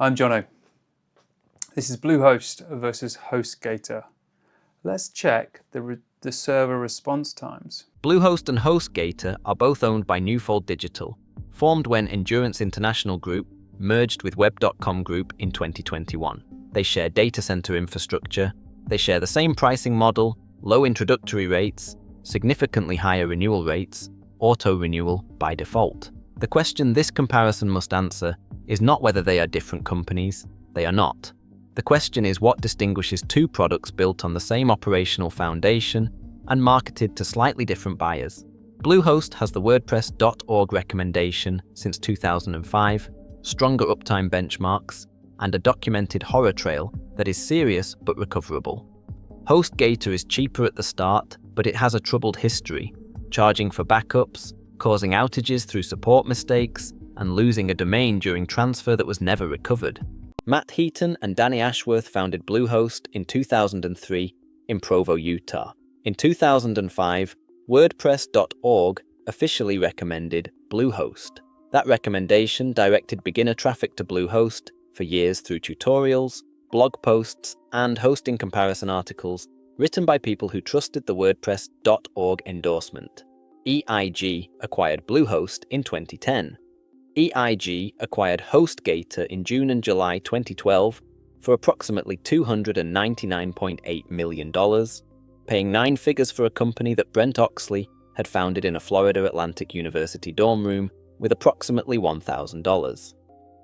I'm Jono. This is Bluehost versus HostGator. Let's check the server response times. Bluehost and HostGator are both owned by Newfold Digital, formed when Endurance International Group merged with Web.com Group in 2021. They share data center infrastructure, they share the same pricing model, low introductory rates, significantly higher renewal rates, auto-renewal by default. The question this comparison must answer is not whether they are different companies. They are not. The question is what distinguishes two products built on the same operational foundation and marketed to slightly different buyers. Bluehost has the WordPress.org recommendation since 2005, stronger uptime benchmarks, and a documented horror trail that is serious but recoverable. HostGator is cheaper at the start, but it has a troubled history, charging for backups, causing outages through support mistakes, and losing a domain during transfer that was never recovered. Matt Heaton and Danny Ashworth founded Bluehost in 2003 in Provo, Utah. In 2005, WordPress.org officially recommended Bluehost. That recommendation directed beginner traffic to Bluehost for years through tutorials, blog posts, and hosting comparison articles written by people who trusted the WordPress.org endorsement. EIG acquired Bluehost in 2010. EIG acquired HostGator in June and July 2012 for approximately $299.8 million, paying 9 figures for a company that Brent Oxley had founded in a Florida Atlantic University dorm room with approximately $1,000.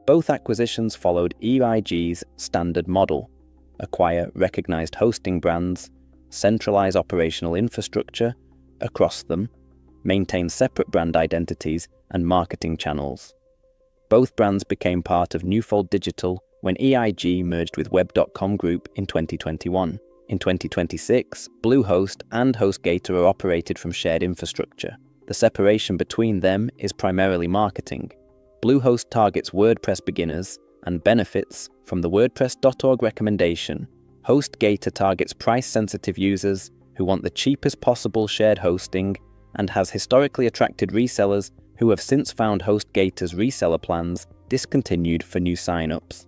Both acquisitions followed EIG's standard model: acquire recognized hosting brands, centralize operational infrastructure across them, maintain separate brand identities and marketing channels. Both brands became part of Newfold Digital when EIG merged with Web.com Group in 2021. In 2026, Bluehost and HostGator are operated from shared infrastructure. The separation between them is primarily marketing. Bluehost targets WordPress beginners and benefits from the WordPress.org recommendation. HostGator targets price-sensitive users who want the cheapest possible shared hosting and has historically attracted resellers who have since found HostGator's reseller plans discontinued for new signups.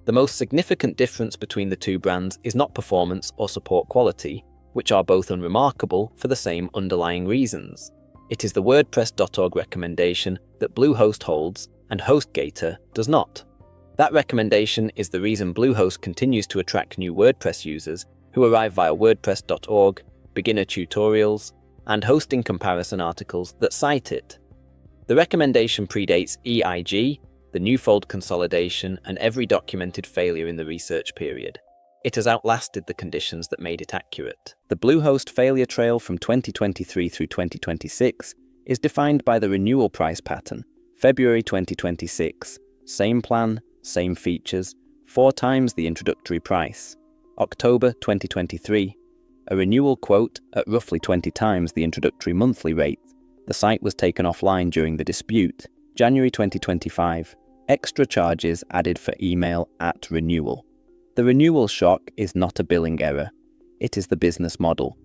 The most significant difference between the two brands is not performance or support quality, which are both unremarkable for the same underlying reasons. It is the WordPress.org recommendation that Bluehost holds and HostGator does not. That recommendation is the reason Bluehost continues to attract new WordPress users who arrive via WordPress.org, beginner tutorials, and hosting comparison articles that cite it. The recommendation predates EIG, the Newfold consolidation, and every documented failure in the research period. It has outlasted the conditions that made it accurate. The Bluehost failure trail from 2023 through 2026 is defined by the renewal price pattern. February 2026, same plan, same features, 4 times the introductory price. October 2023, a renewal quote at roughly 20 times the introductory monthly rate. The site was taken offline during the dispute. January 2025, extra charges added for email at renewal. The renewal shock is not a billing error. It is the business model.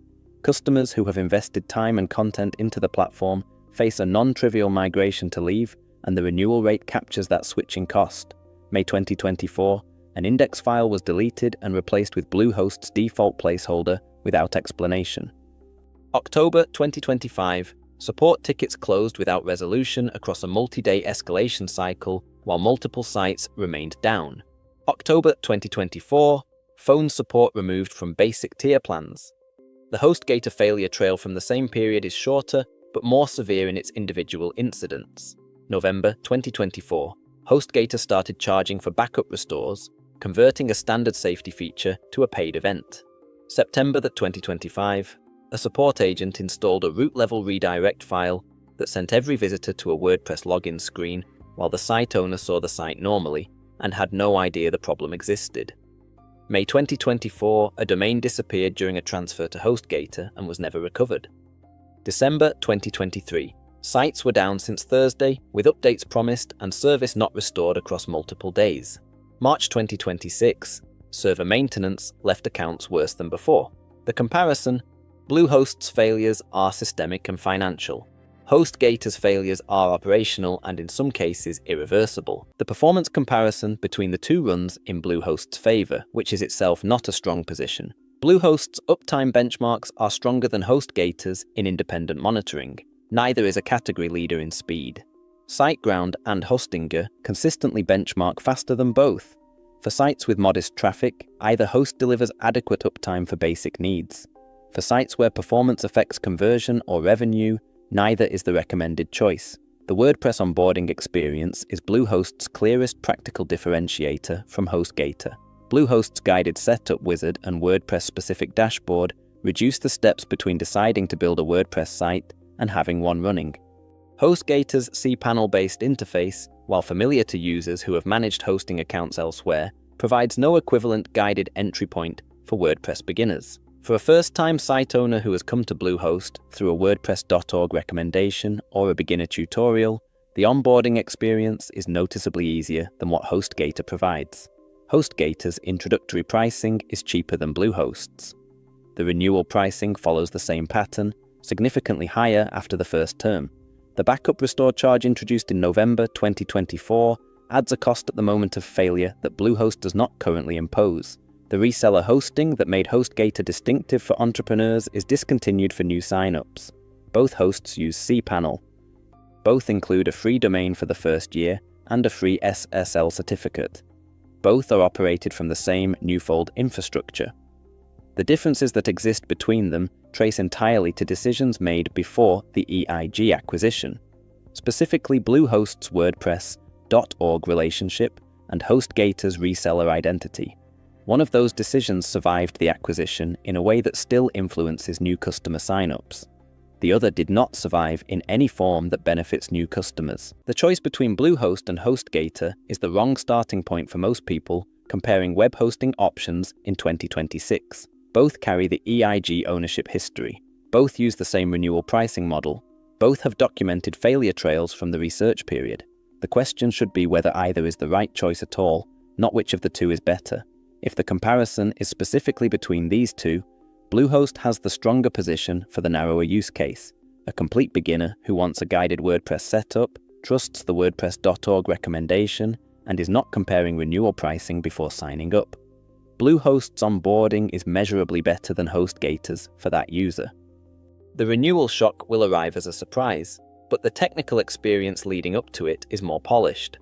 Customers who have invested time and content into the platform face a non-trivial migration to leave, and the renewal rate captures that switching cost. May 2024, an index file was deleted and replaced with Bluehost's default placeholder without explanation. October 2025, support tickets closed without resolution across a multi-day escalation cycle while multiple sites remained down. October 2024, phone support removed from basic tier plans. The HostGator failure trail from the same period is shorter but more severe in its individual incidents. November 2024, HostGator started charging for backup restores, converting a standard safety feature to a paid event. September 2025, a support agent installed a root-level redirect file that sent every visitor to a WordPress login screen while the site owner saw the site normally and had no idea the problem existed. May 2024, a domain disappeared during a transfer to HostGator and was never recovered. December 2023, sites were down since Thursday, with updates promised and service not restored across multiple days. March 2026, server maintenance left accounts worse than before. The comparison: Bluehost's failures are systemic and financial. HostGator's failures are operational and in some cases irreversible. The performance comparison between the two runs in Bluehost's favor, which is itself not a strong position. Bluehost's uptime benchmarks are stronger than HostGator's in independent monitoring. Neither is a category leader in speed. SiteGround and HostGator consistently benchmark faster than both. For sites with modest traffic, either host delivers adequate uptime for basic needs. For sites where performance affects conversion or revenue, neither is the recommended choice. The WordPress onboarding experience is Bluehost's clearest practical differentiator from HostGator. Bluehost's guided setup wizard and WordPress-specific dashboard reduce the steps between deciding to build a WordPress site and having one running. HostGator's cPanel-based interface, while familiar to users who have managed hosting accounts elsewhere, provides no equivalent guided entry point for WordPress beginners. For a first-time site owner who has come to Bluehost through a WordPress.org recommendation or a beginner tutorial, the onboarding experience is noticeably easier than what HostGator provides. HostGator's introductory pricing is cheaper than Bluehost's. The renewal pricing follows the same pattern, significantly higher after the first term. The backup restore charge introduced in November 2024 adds a cost at the moment of failure that Bluehost does not currently impose. The reseller hosting that made HostGator distinctive for entrepreneurs is discontinued for new signups. Both hosts use cPanel. Both include a free domain for the first year and a free SSL certificate. Both are operated from the same Newfold infrastructure. The differences that exist between them trace entirely to decisions made before the EIG acquisition, specifically Bluehost's WordPress.org relationship and HostGator's reseller identity. One of those decisions survived the acquisition in a way that still influences new customer signups. The other did not survive in any form that benefits new customers. The choice between Bluehost and HostGator is the wrong starting point for most people comparing web hosting options in 2026. Both carry the EIG ownership history. Both use the same renewal pricing model. Both have documented failure trails from the research period. The question should be whether either is the right choice at all, not which of the two is better. If the comparison is specifically between these two, Bluehost has the stronger position for the narrower use case. A complete beginner who wants a guided WordPress setup, trusts the WordPress.org recommendation, and is not comparing renewal pricing before signing up. Bluehost's onboarding is measurably better than HostGator's for that user. The renewal shock will arrive as a surprise, but the technical experience leading up to it is more polished.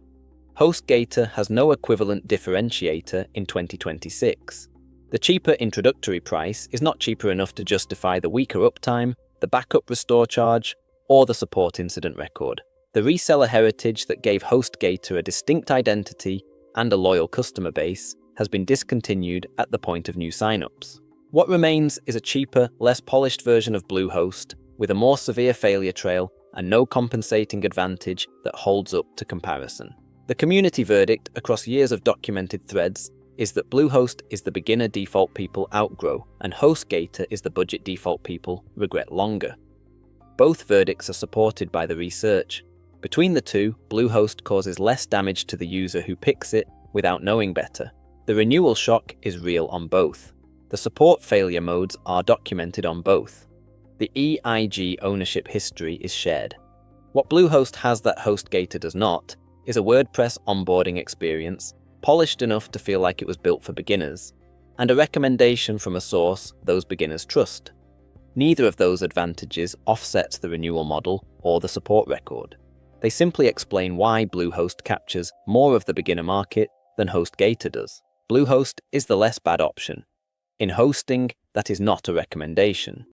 HostGator has no equivalent differentiator in 2026. The cheaper introductory price is not cheaper enough to justify the weaker uptime, the backup restore charge, or the support incident record. The reseller heritage that gave HostGator a distinct identity and a loyal customer base has been discontinued at the point of new signups. What remains is a cheaper, less polished version of Bluehost with a more severe failure trail and no compensating advantage that holds up to comparison. The community verdict across years of documented threads is that Bluehost is the beginner default people outgrow and HostGator is the budget default people regret longer. Both verdicts are supported by the research. Between the two, Bluehost causes less damage to the user who picks it without knowing better. The renewal shock is real on both. The support failure modes are documented on both. The EIG ownership history is shared. What Bluehost has that HostGator does not is a WordPress onboarding experience, polished enough to feel like it was built for beginners, and a recommendation from a source those beginners trust. Neither of those advantages offsets the renewal model or the support record. They simply explain why Bluehost captures more of the beginner market than HostGator does. Bluehost is the less bad option. In hosting, that is not a recommendation.